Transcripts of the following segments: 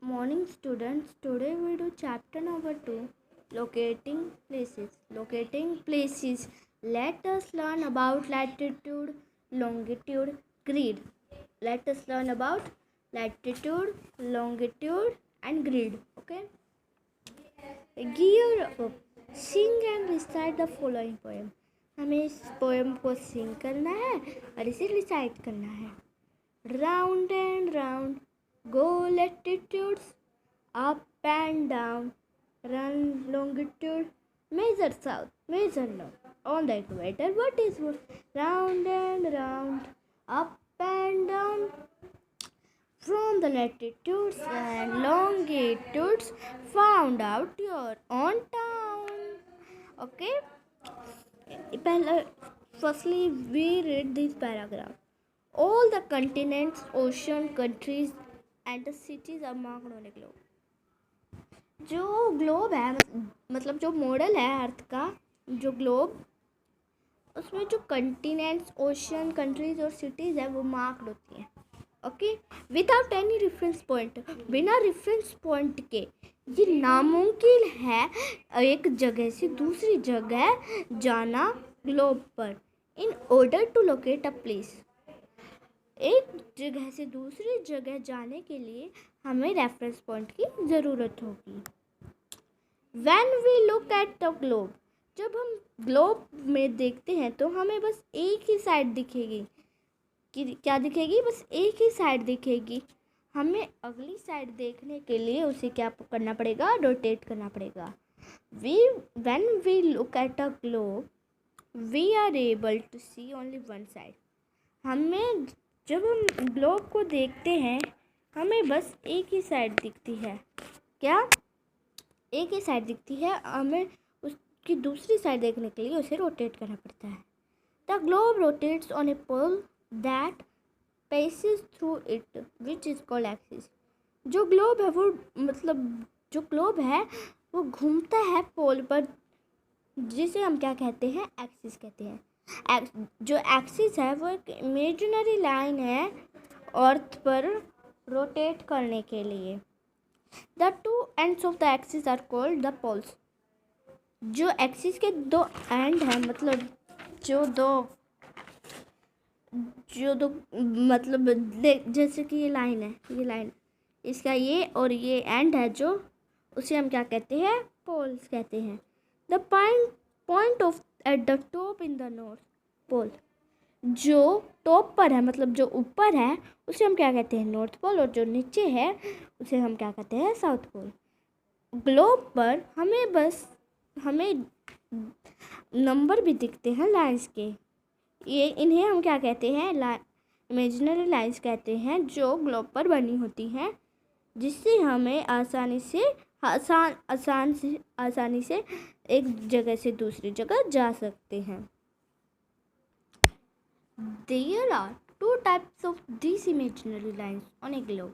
Morning students, today we do chapter number 2, locating places. Locating places. Let us learn about latitude, longitude, grid. Let us learn about latitude, longitude and grid. Okay? Gear up. Sing and recite the following poem. हमें इस poem को सिंग करना है और इसे recite करना है. Round and round go latitudes, up and down run longitude, measure south, measure north, on the equator what is what? Round and round, up and down, from the latitudes and longitudes, found out your own town. Okay, firstly we read this paragraph. All the continents, ocean, countries and the cities are marked on a globe. जो globe है मतलब जो model है अर्थ का, जो globe, उसमें जो continents, ocean, countries और सिटीज़ है वो मार्क्ड होती हैं. Okay, without any reference point, बिना रेफरेंस पॉइंट के ये नामुमकिन है एक जगह से दूसरी जगह जाना ग्लोब पर. In order to locate a place, एक जगह से दूसरी जगह जाने के लिए हमें रेफरेंस पॉइंट की ज़रूरत होगी. When we look at the globe, जब हम ग्लोब में देखते हैं तो हमें बस एक ही साइड दिखेगी. क्या दिखेगी? बस एक ही साइड दिखेगी. हमें अगली साइड देखने के लिए उसे क्या करना पड़ेगा? रोटेट करना पड़ेगा. When we look at a globe, we are able to see only one side. हमें जब हम ग्लोब को देखते हैं हमें बस एक ही साइड दिखती है. क्या? एक ही साइड दिखती है. हमें उसकी दूसरी साइड देखने के लिए उसे रोटेट करना पड़ता है. The globe rotates on a pole that passes through it which is called axis. जो ग्लोब है वो मतलब जो ग्लोब है वो घूमता है पोल पर, जिसे हम क्या कहते हैं? एक्सिस कहते हैं. जो एक्सिस है वो एक इमेजिनरी लाइन है अर्थ पर रोटेट करने के लिए. The two ends of the axis are called the poles. जो एक्सिस के दो एंड हैं, मतलब जो दो मतलब जैसे कि ये लाइन है, ये लाइन, इसका ये और ये एंड है जो, उसे हम क्या कहते हैं? पोल्स कहते हैं. The point of at the top in the north pole, जो टॉप पर है मतलब जो ऊपर है उसे हम क्या कहते हैं? North pole. और जो नीचे है उसे हम क्या कहते हैं? South pole. ग्लोब पर हमें नंबर भी दिखते हैं लाइंस के. इन्हें हम क्या कहते हैं? इमेजिनरी लाइंस कहते हैं जो ग्लोब पर बनी होती हैं, जिससे हमें आसानी से एक जगह से दूसरी जगह जा सकते हैं. There are two types of these imaginary lines on a globe,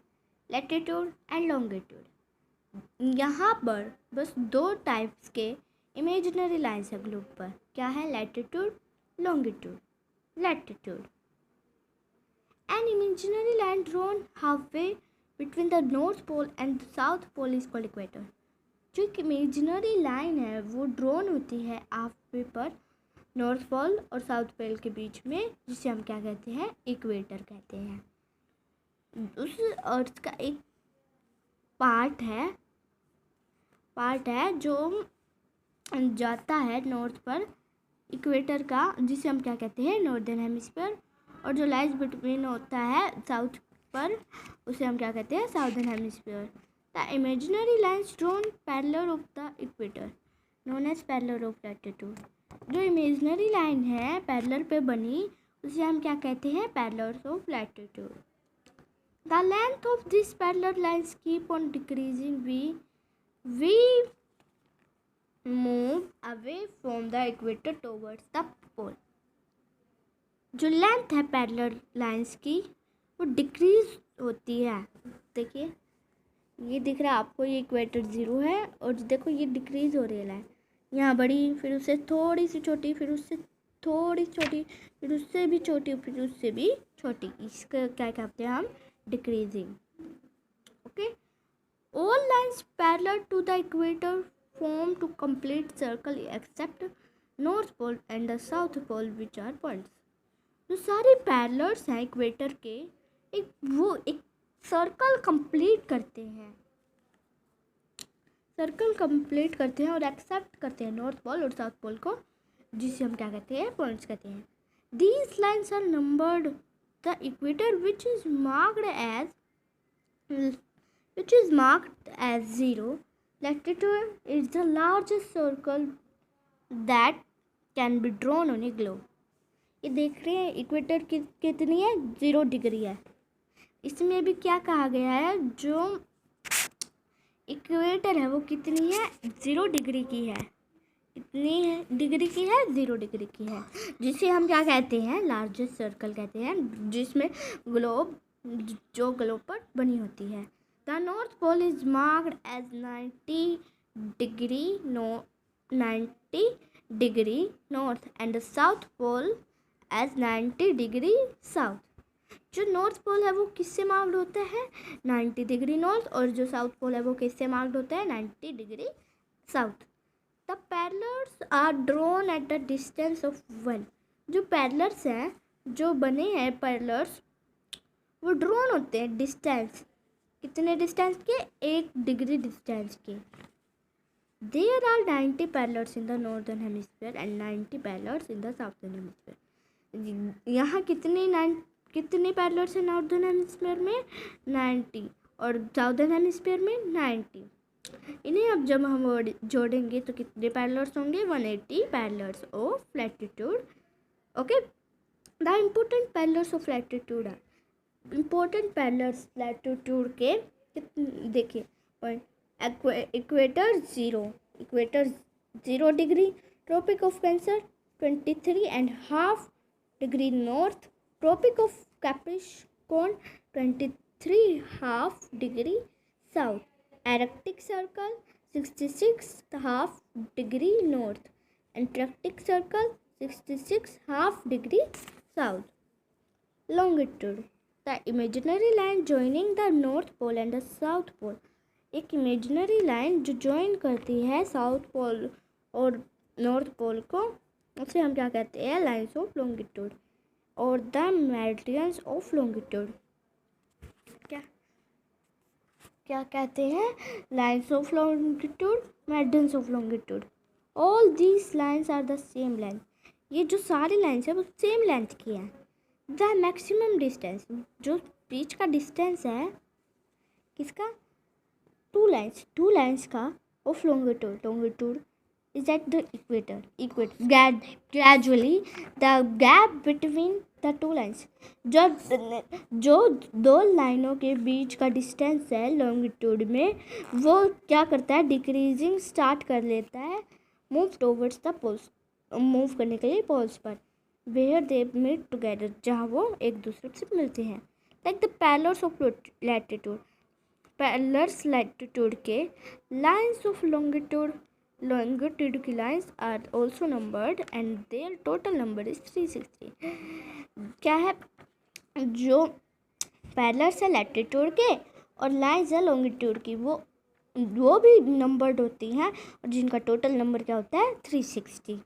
latitude and longitude. यहाँ पर बस दो टाइप्स के इमेजिनरी लाइन्स है ग्लोब पर. क्या है? Latitude, longitude. Latitude, an imaginary line drawn halfway between the north pole and the south pole is called equator. जो एक इमेजिनरी लाइन है वो ड्रॉन होती है हाफवे पर नॉर्थ पोल और साउथ पोल के बीच में, जिसे हम क्या कहते हैं? इक्वेटर कहते हैं. उस अर्थ का एक पार्ट है जो जाता है नॉर्थ पर इक्वेटर का, जिसे हम क्या कहते हैं? Northern hemisphere. और जो लाइज बिटवीन होता है साउथ पर उसे हम क्या कहते हैं? Southern hemisphere. The imaginary lines drawn parallel of the equator known as parallel of latitude. जो इमेजिनरी लाइन है पैरेलल पे बनी उसे हम क्या कहते हैं? Parallel of latitude. The length of this parallel lines keep on decreasing. We move away from the equator towards the pole. जो लेंथ है पैरेलल लाइंस की वो डिक्रीज होती है. देखिए ये दिख रहा है आपको, ये इक्वेटर 0 है और देखो ये डिक्रीज हो रही है लाइन. यहाँ बड़ी, फिर उससे थोड़ी सी छोटी, फिर उससे थोड़ी छोटी, फिर उससे भी छोटी, फिर उससे भी छोटी. इसका क्या कहते हैं हम? Decreasing. Okay, lines parallel to the equator form to complete circle except north pole and the south pole which are points. जो सारे पैरेलल्स हैं इक्वेटर के एक सर्कल कंप्लीट करते हैं और एक्सेप्ट करते हैं नॉर्थ पोल और साउथ पोल को, जिसे हम क्या कहते हैं, पॉइंट्स कहते हैं. These lines are numbered. The equator which is marked as 0 latitude is the largest circle that can be drawn on a globe. ये देख रहे हैं इक्वेटर कितनी है, 0 डिग्री है. इसमें भी क्या कहा गया है, जो इक्वेटर है वो कितनी है, 0 डिग्री की है. कितनी है डिग्री की है, 0 डिग्री की है, जिसे हम क्या कहते हैं, लार्जेस्ट सर्कल कहते हैं, जिसमें ग्लोब पर बनी होती है. The north pole is marked as 90 degree north and the south pole as 90 degree south. जो नॉर्थ पोल है वो किससे मार्क्ड होता है, 90 डिग्री नॉर्थ, और जो साउथ पोल है वो किससे मार्क्ड होता है, 90 degree south. The parallels are drawn at the distance of 1. जो पैरेलल्स हैं, जो बने हैं पैरेलल्स, वो ड्रॉन होते हैं डिस्टेंस, कितने डिस्टेंस के, 1 डिग्री डिस्टेंस के. There are 90 parallels in the northern hemisphere and 90 parallels in the southern hemisphere. यहाँ कितने पैरेलल्स हैं नॉर्दर्न हेमिस्फीयर में, 90, और साउदर्न हेमिस्फीयर में 90. इन्हें अब जब हम जोड़ेंगे तो कितने पैरेलल्स होंगे, 180 parallels of latitude. Okay, the important parallels of latitude are, important parallels latitude के देखिए, equator 0 degree, tropic of Cancer 23.5 degree north, tropic of Capricorn 23.5 degree south, Arctic Circle 66.5 degree north, Antarctic Circle 66.5 degree south. Longitude, the imaginary line joining the North Pole and the South Pole. एक imaginary line जो join करती है South Pole और North Pole को, उसे हम क्या कहते हैं, lines of longitude और the meridians of longitude. क्या कहते हैं, lines of longitude, meridians of longitude. All these lines are the same length. ये जो सारी लाइन्स है वो सेम लेंथ की है. द मैक्सिमम डिस्टेंस, जो बीच का डिस्टेंस है किसका, टू लाइन्स का of longitude is at the equator. Gradually the gap between the two lines, जो दो लाइनों के बीच का डिस्टेंस है लॉन्गिट्यूड में, वो क्या करता है, डिक्रीजिंग स्टार्ट कर लेता है, move towards the poles, move करने के लिए पोल्स पर, वेयर दे मीट टुगेदर, जहाँ वो एक दूसरे से मिलते हैं. Like the parallels of latitude, parallels latitude के लाइन्स ऑफ longitude की lines are also numbered and their total number is 360. क्या है, जो पैरेलल्स है लैटिट्यूड के और लाइन्स है लॉन्गिट्यूड की, वो भी नंबर्ड होती हैं और जिनका टोटल नंबर क्या होता है, 360.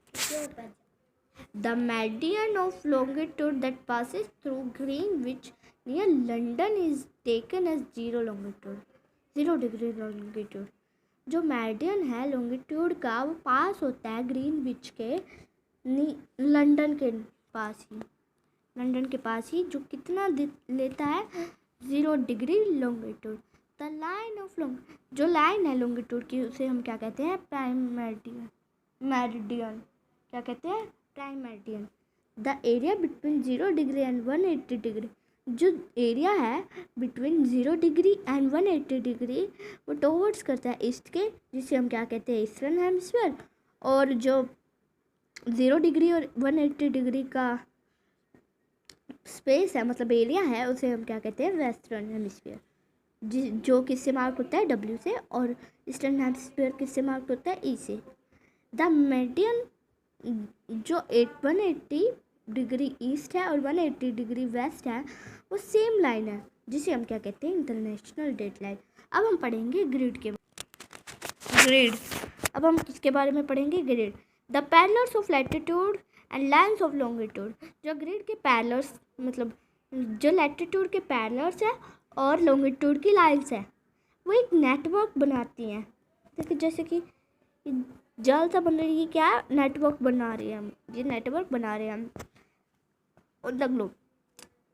The meridian of longitude that passes through Greenwich near London is taken as 0 degree longitude. जो मेरिडियन है लॉन्गिट्यूड का, वो पास होता है ग्रीनविच के लंदन के पास ही, जो कितना लेता है, 0 degree longitude. The line of जो लाइन है लॉन्गिट्यूड की, उसे हम क्या कहते हैं, प्राइम मेरिडियन. क्या कहते हैं, prime meridian. The area between 0 degree and 180 degree, जो एरिया है बिटवीन 0 डिग्री एंड 180 डिग्री, वो टुवर्ड्स करता है ईस्ट के, जिसे हम क्या कहते हैं, ईस्टर्न हेमिस्फीयर. और जो 0 डिग्री और 180 डिग्री का स्पेस है, मतलब एरिया है, उसे हम क्या कहते हैं, वेस्टर्न हेमिस्फीयर, जो किससे मार्क होता है, डब्ल्यू से, और ईस्टर्न हेमिस्फीयर किससे मार्क होता है, ई से. द मेरिडियन जो 180 डिग्री ईस्ट है और 180 डिग्री वेस्ट है, वो सेम लाइन है, जिसे हम क्या कहते हैं, इंटरनेशनल डेट लाइन. अब हम पढ़ेंगे ग्रिड के. ग्रेड। अब हम किसके बारे में पढ़ेंगे? Grade. The parallels of latitude and lines of longitude. जो ग्रेड के पैरेलल्स मतलब जो लैटिट्यूड के पैरेलल्स है और लॉन्गिट्यूड की लाइन्स है वो एक नेटवर्क बनाती हैं। जैसे कि जल सा बन रही है, क्या नेटवर्क बना रही है हम, ये नेटवर्क बना रहे हैं हम द ग्लोब,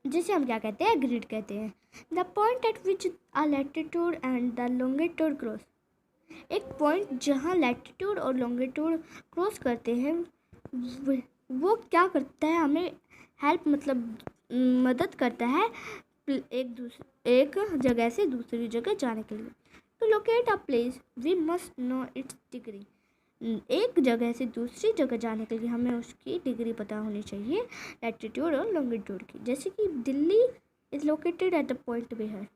जिसे हम क्या कहते हैं? ग्रिड कहते हैं। The point eight which a latitude and the longitude cross. एक पॉइंट जहाँ लैटिट्यूड और लॉन्गिट्यूड क्रॉस करते हैं वो क्या करता है? हमें हेल्प मतलब मदद करता है एक जगह से दूसरी जगह जाने के लिए। To locate a place we must know its degree. एक जगह से दूसरी जगह जाने के लिए हमें उसकी डिग्री पता होनी चाहिए, लैटिट्यूड और लॉन्गिट्यूड की। जैसे कि Delhi is located at the point way है।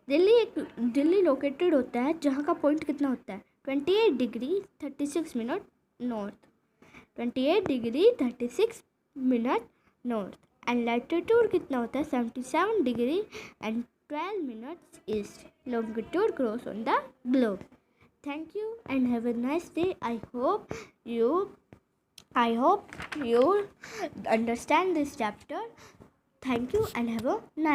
दिल्ली लोकेटेड होता है जहाँ का पॉइंट कितना होता है? 28 degree 36 minute north. 28 degree 36 minute north. And latitude कितना होता है? 77 degree and 12 minutes east. Longitude cross on the globe. Thank you and have a nice day. I hope you understand this chapter. Thank you and have a nice